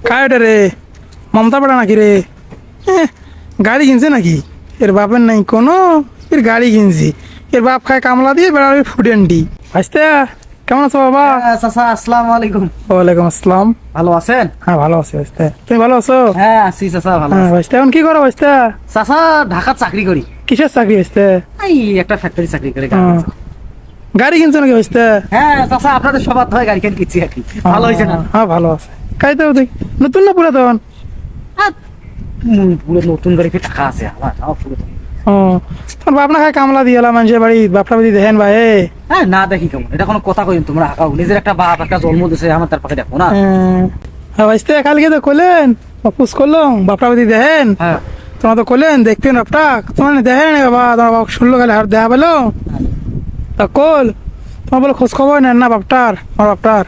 কায়টা রে মমতা বেড়া নাকি রে? গাড়ি কিনছে নাকি? এর বাপের নাই কোনো, এর গাড়ি কিনছি। এর বাপ খায় কামলা দিয়ে বেড়া ফুডেন্টি। ভাইস্তে কেমন আছো বাবা? চাচা আসসালামু আলাইকুম। ওয়ালাইকুম আসসালাম। ভালো আছেন? হ্যাঁ ভালো আছি ভাইস্তে, তুমি ভালো আছো? হ্যাঁ আছি চাচা, ভালো হ্যাঁ আছি। ভাইস্তে এখন কি করো ভাইস্তে? চাচা ঢাকার চাকরি করি। কিসের চাকরি ভাইস্তে? এই একটা ফ্যাক্টরি চাকরি করি। গাড়ি কিনছো নাকি ভাইস্তে? হ্যাঁ চাচা আপনাদের সবার ধরে গাড়ি কিনে কিনছি আর কি। ভালো হয়েছে না? হ্যাঁ ভালো আছে। কাইতে দেখ নতুন না পুরাতন? পুরো নতুন গাড়ি ফিরে টাকা আছে আমার পুরো। ও তোর বাপ না খায় কামলা দিয়ে এলাম মানুষের বাড়ি, বাপটা বাড়ি দেখেন ভাই। হ্যাঁ না দেখি কেমন, এটা কোনো কথা কইন তোমরা? হাঁকাও নিজের একটা বাপ একটা জন্ম দিছে, আমার তার পাখে দেখো না। হ্যাঁ ভাইস্তে কালকে তো করলেন অপুস করলাম বাপটা বাড়ি দেখেন। হ্যাঁ তোমার তো করলেন দেখতেন বাপটা, তোমার দেখেন বাবা, তোমার বাপ শুনলো খালি আর দেখা পেলো তা কল তোমার বলে খোঁজ খবর নেন না বাপটার, আমার বাপটার।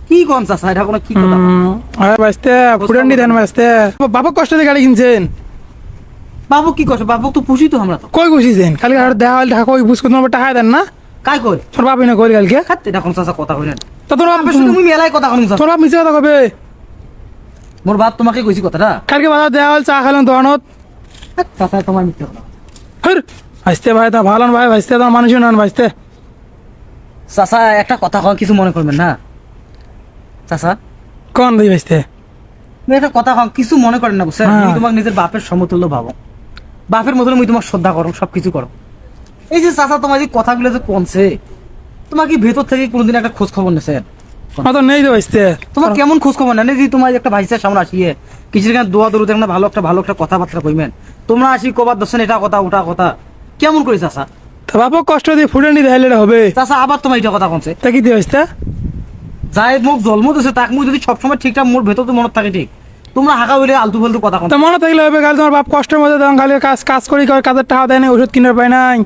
কি কোন চাচা, এটা কোনো কি কথা? আরে ভাইস্তে ফুডেন্ডি দেন ভাইস্তে, বাপক কষ্ট দিয়ে গাড়ি কিনছেন। বাবু কি করছো? বাবু তো পুষি তো আমরা তো। কই খুশিছেন কালকে আর দেখা হলে ঢাকা কই বুঝ করে তোমার টাকা দেন না? কাই কই? তোর বাপ না কই কালকে? খাতে এটা কোন চাচা কথা কইলেন? তা তোর বাপ বাপের সাথে তুমি মেলায় কথা কইন চাচা। তোর বাপ মিছে কথা কবে? মোর বাপ তোমাকে কইছি কথাটা? কালকে বাজার দেখা হল চা খাইলাম দোকানত। চাচা তোমার মিথ্যে কথা। হর ভাইস্তে ভাই তা ভালো ভাই, ভাইস্তে তো মানুষই নন ভাইস্তে। চাচা একটা কথা কন, কিছু মনে করবেন না চাচা। কোন দিই ভাইস্তে? তুমি একটা কথা কন, কিছু মনে করেন না বুঝছেন? হ্যাঁ। তুমি তোমার নিজের বাপের সমতুল্য ভাবো, বাপের মতন মুই তোমার শ্রদ্ধা করো, সবকিছু করো। এই যে চাচা তোমার যে কথাগুলো যে কনছে, তোমার কি ভেতর থেকে কোনোদিন একটা খোঁজ খবর নেছেন? আমার তো নেই তো ভাইস্তে। তোমার কেমন খোঁজ খবর নেন? যে তোমার একটা ভাইসের সামনে আসিয়ে কিছুর কেন দোয়া দরুদ একটা ভালো একটা কথাবার্তা কইবেন, তোমরা আসি কবার দর্শন এটা কথা ওটা কথা কেমন করি চাচা? তা বাপক কষ্ট দিয়ে ফুডেন্ডি দেখাইলে হবে চাচা আবার তোমার এটা কথা কনছে। তা কি দিয়ে ভাইস্তে? যাই মুখ জন্ম দিছে তাক মুই যদি সবসময় ঠিকঠাক মোর ভেতর তো মনে থাকে ঠিক, তোমরা হাঁকা বলে আলতু ফালতু কথা কন। তা মনে থাকলে হবে, কাল তোমার বাপ কষ্টের মধ্যে তখন খালি কাজ করি কাজের টাকা দেয় না, ওষুধ কিনে পাই নাই,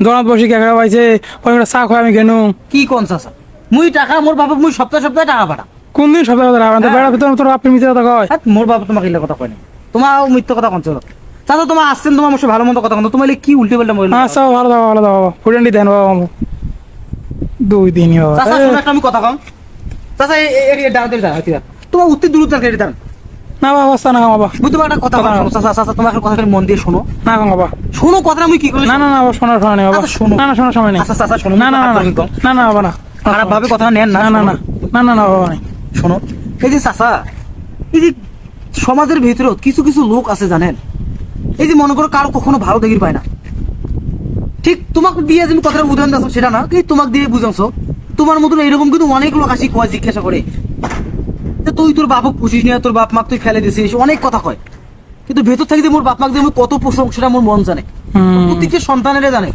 দোকানত বসে কে পাইছে ওই চা খাই আমি কেন? কি কোন চাচা? মুই টাকা মোর বাবা মুই সপ্তাহে সপ্তাহে টাকা পাঠা। কোন দিন সব কথা বেড়ার ভিতরে তোর বাপের মিছে কথা কয়? হ্যাঁ মোর বাবা তোমাকে এগুলো কথা কয় না, তোমার মিথ্যে কথা কনছো চাচা। তোমার আসছেন তোমার মোর ভালো মতো কথা কন, তোমার কি উল্টে পাল্টা মহিলা। আচ্ছা ভালো দাও ভালো দাও বাবা, ফুডেন্ডি দেন বাবা 2 দিনই বাবা। চাচা শোনো একটা আমি কথা কম চাচা, দাঁড়াতে দাঁড়া তোমার উত্তর দূর থাকে দাঁড়ান। না বাবা অবস্থা না বাবা, মুই তোমার একটা কথা বলবো চাচা, চাচা তোমার একটা কথা খালি মন দিয়ে শোনো। না বাবা শোনো কথাটা মুই কি করলে। না না না বাবা, শোনার সময় নেই বাবা। আচ্ছা, শোনো। না না শোনার সময় নেই। আচ্ছা চাচা শোনো, না না না না না বাবা না, খারাপ ভাবে কথা নেন না। না না না না না না বাবা নাই। শোনো এই যে চাচা, এই যে সমাজের ভিতরে কিছু কিছু লোক আছে জানেন, এই যে মনে করো কারো কখনো ভালো দেখি পায় না, ঠিক তোমাকে দিয়ে তুমি কথাটা উদাহরণ দাও সেটা না, এই তোমাকে দিয়ে বুঝাচ্ছো। তোমার মতন এরকম কিন্তু অনেক লোক আসি কয় জিজ্ঞাসা করে যে তুই তোর বাপক পুষিস নিয়ে, তোর বাপ মাক তুই ফেলে দিছিস, অনেক কথা কয়। কিন্তু ভেতর থেকে যে মোর বাপ মাক দিয়ে আমি কত প্রশংসা মোর মন জানে, প্রত্যেকটা সন্তানেরা জানে।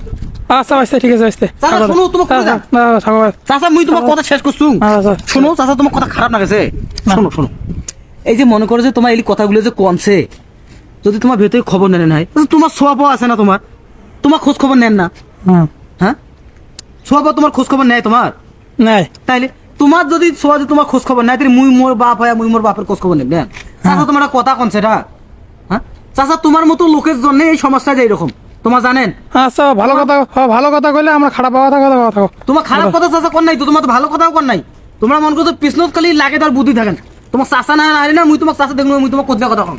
আচ্ছা ভাইস্তে ঠিক আছে ভাইস্তে। চাচা শোনো তোমার কথা, না থাকো ভাই। চাচা মুই তোমার কথা শেষ করছু। আচ্ছা শোনো চাচা তোমার কথা খারাপ না গেছে, শোনো শোনো। এই যে মনে করো যে তোমার এই কথাগুলো যে কনছে, যদি তোমার ভেতরে খবর নেন নাই, তোমার ছোঁয়া পাওয়া আছে না, তোমার খোঁজ খবর নেন না? হ্যাঁ ছোঁয়া পাওয়া তোমার খোঁজ খবর নেয় তোমার নাই? তাইলে তোমার যদি ছোঁয়া যে তোমার খোঁজ খবর নাই, তাহলে মুই মোর বাপ হয়, মুই মোর বাপের খোঁজ খবর নেব না। চাচা তোমার একটা কথা কনছে এটা, হ্যাঁ চাচা তোমার মতো লোকের জন্য এই সমাজটা যে এরকম, তোমার জানেন? আচ্ছা ভালো কথা কইলে আমরা খারাপ কথা থাকো। তোমার খারাপ কথা চাচা কর নাই তো, তোমার তো ভালো কথাও কর নাই। তোমরা মন করছো পিছনত খালি লাগে তার বুদ্ধি থাকেন। তোমার চাচা না না মুই তোমার চাচা দেখবো, মুই তোমার কথা কম।